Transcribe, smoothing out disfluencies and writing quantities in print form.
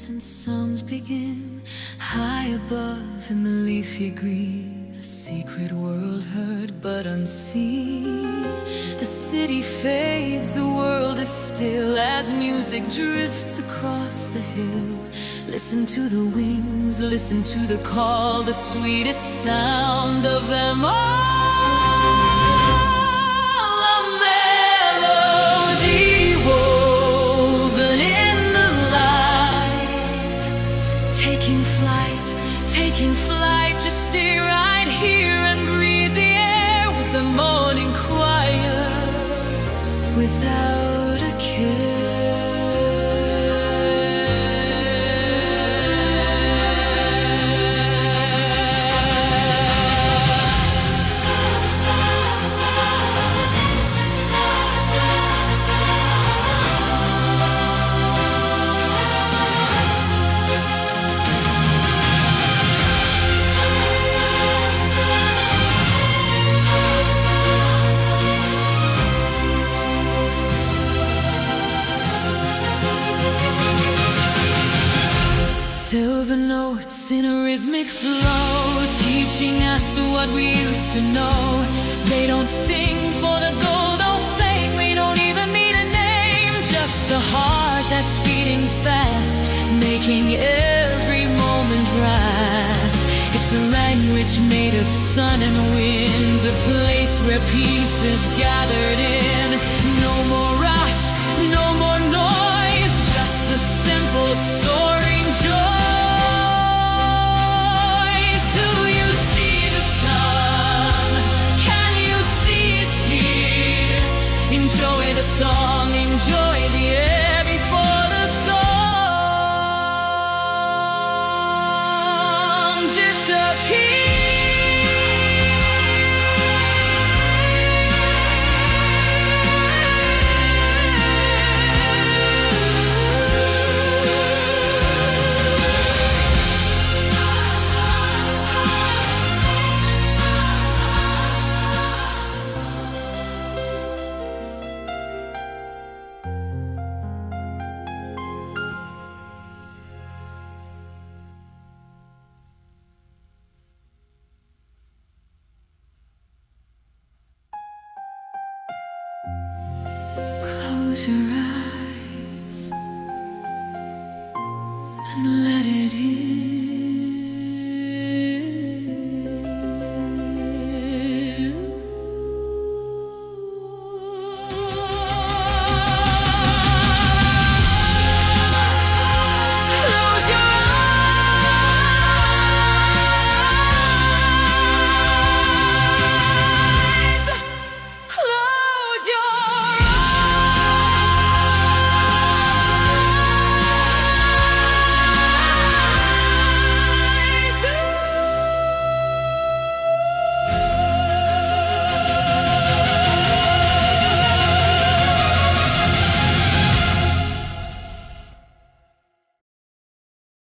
and songs begin. High above in the leafy green, a secret world heard but unseen. The city fades, the world is still as music drifts across the hill. Listen to the wings, listen to the call, the sweetest sound of them all. A melody woven in the light, taking flight, just stay right here and breathe the air with the morning choir, without a care. Silver notes in a rhythmic flow, teaching us what we used to know. They don't sing for the gold or fame, we don't even need a name. Just a heart that's beating fast, making every moment last. It's a language made of sun and wind, a place where peace is gathered in. No more rush, no more noise, just a simple soaring joy. Enjoy the song, enjoy the air before the song disappears. Close your eyes and let it in.